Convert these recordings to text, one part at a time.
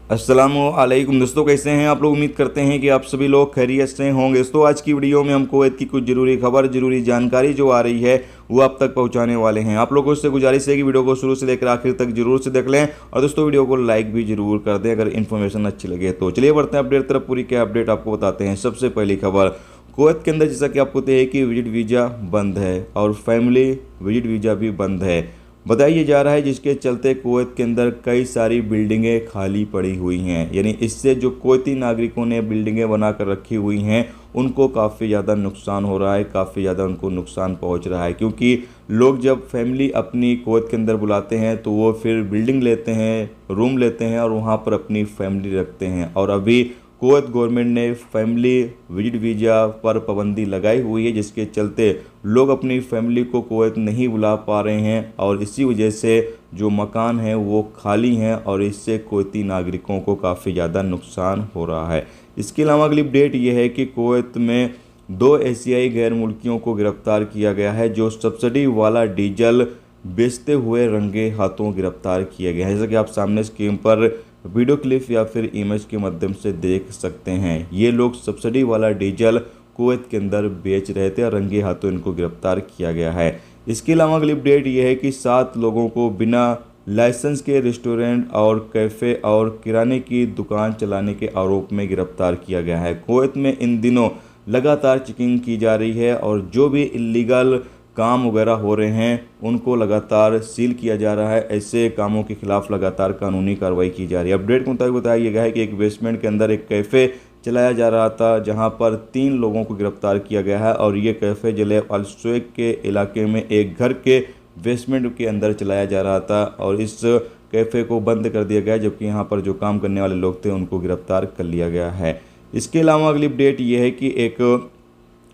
अस्सलामुअलैकुम दोस्तों, कैसे हैं आप लोग। उम्मीद करते हैं कि आप सभी लोग खैरियत से होंगे। दोस्तों आज की वीडियो में हम कुवैत की कुछ ज़रूरी खबर, ज़रूरी जानकारी जो आ रही है वो आप तक पहुंचाने वाले हैं। आप लोगों से गुजारिश है कि वीडियो को शुरू से लेकर आखिर तक जरूर से देख लें और दोस्तों वीडियो को लाइक भी जरूर कर दें अगर इन्फॉर्मेशन अच्छी लगे तो। चलिए बढ़ते हैं अपडेट तरफ। पूरी क्या अपडेट आपको बताते हैं। सबसे पहली खबर, कुवैत के अंदर जैसा कि आपको पता है कि विजिट वीज़ा बंद है और फैमिली विजिट वीज़ा भी बंद है। बताया जा रहा है जिसके चलते कुवैत के अंदर कई सारी बिल्डिंगें खाली पड़ी हुई हैं। यानी इससे जो कुवैती नागरिकों ने बिल्डिंगें बना कर रखी हुई हैं उनको काफ़ी ज़्यादा नुकसान हो रहा है, काफ़ी ज़्यादा उनको नुकसान पहुंच रहा है। क्योंकि लोग जब फैमिली अपनी कुवैत के अंदर बुलाते हैं तो वो फिर बिल्डिंग लेते हैं, रूम लेते हैं और वहाँ पर अपनी फैमिली रखते हैं। और अभी कुवैत गवर्नमेंट ने फैमिली विजिट वीज़ा पर पाबंदी लगाई हुई है, जिसके चलते लोग अपनी फैमिली को कुवैत नहीं बुला पा रहे हैं और इसी वजह से जो मकान हैं वो खाली हैं और इससे कुवैती नागरिकों को काफ़ी ज़्यादा नुकसान हो रहा है। इसके अलावा अगली अपडेट ये है कि कुवैत में 2 एशियाई गैर मुल्कियों को गिरफ्तार किया गया है जो सब्सिडी वाला डीजल बेचते हुए रंगे हाथों गिरफ्तार किया गया है। जैसा कि आप सामने स्क्रीन पर वीडियो क्लिप या फिर इमेज के माध्यम से देख सकते हैं। ये लोग सब्सिडी वाला डीजल कुवैत के अंदर बेच रहे थे और रंगे हाथों इनको गिरफ्तार किया गया है। इसके अलावा अगली अपडेट ये है कि 7 लोगों को बिना लाइसेंस के रेस्टोरेंट और कैफ़े और किराने की दुकान चलाने के आरोप में गिरफ्तार किया गया है। कुवैत में इन दिनों लगातार चेकिंग की जा रही है और जो भी इलीगल काम वगैरह हो रहे हैं उनको लगातार सील किया जा रहा है। ऐसे कामों के खिलाफ लगातार कानूनी कार्रवाई की जा रही है। अपडेट के मुताबिक बताया गया है कि एक बेसमेंट के अंदर एक कैफ़े चलाया जा रहा था जहां पर 3 लोगों को गिरफ्तार किया गया है और ये कैफ़े जिले अल शुएख के इलाके में एक घर के बेसमेंट के अंदर चलाया जा रहा था और इस कैफ़े को बंद कर दिया गया, जबकि यहाँ पर जो काम करने वाले लोग थे उनको गिरफ्तार कर लिया गया है। इसके अलावा अगली अपडेट ये है कि एक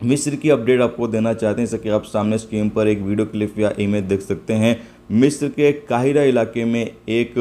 मिस्र की अपडेट आपको देना चाहते हैं। जैसा कि आप सामने स्क्रीन पर एक वीडियो क्लिप या इमेज देख सकते हैं। मिस्र के काहिरा इलाके में एक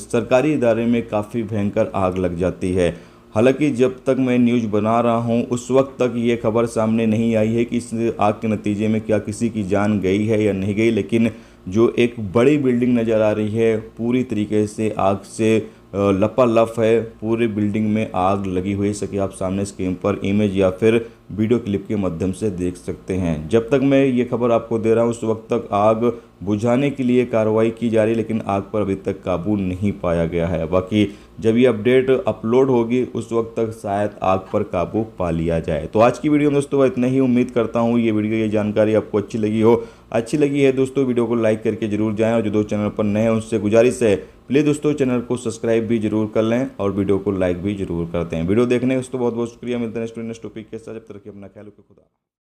सरकारी इदारे में काफ़ी भयंकर आग लग जाती है। हालांकि जब तक मैं न्यूज़ बना रहा हूं उस वक्त तक ये खबर सामने नहीं आई है कि इस आग के नतीजे में क्या किसी की जान गई है या नहीं गई, लेकिन जो एक बड़ी बिल्डिंग नज़र आ रही है पूरी तरीके से आग से लपालप है। पूरी बिल्डिंग में आग लगी हुई है, जैसा कि आप सामने स्क्रीन पर इमेज या फिर वीडियो क्लिप के माध्यम से देख सकते हैं। जब तक मैं ये खबर आपको दे रहा हूँ उस वक्त तक आग बुझाने के लिए कार्रवाई की जा रही है, लेकिन आग पर अभी तक काबू नहीं पाया गया है। बाकी जब ये अपडेट अपलोड होगी उस वक्त तक शायद आग पर काबू पा लिया जाए। तो आज की वीडियो में दोस्तों इतना ही। उम्मीद करता हूँ ये जानकारी आपको अच्छी लगी हो। अच्छी लगी है दोस्तों वीडियो को लाइक करके जरूर जाएं और जो दोस्त चैनल पर नए हैं उनसे गुजारिश है प्लीज़ दोस्तों चैनल को सब्सक्राइब भी जरूर कर लें और वीडियो को लाइक भी जरूर करते हैं। वीडियो देखने का दोस्तों बहुत बहुत शुक्रिया। मिलते हैं नेक्स्ट टॉपिक के साथ। जब तक अपना ख्याल रखें। खुदा।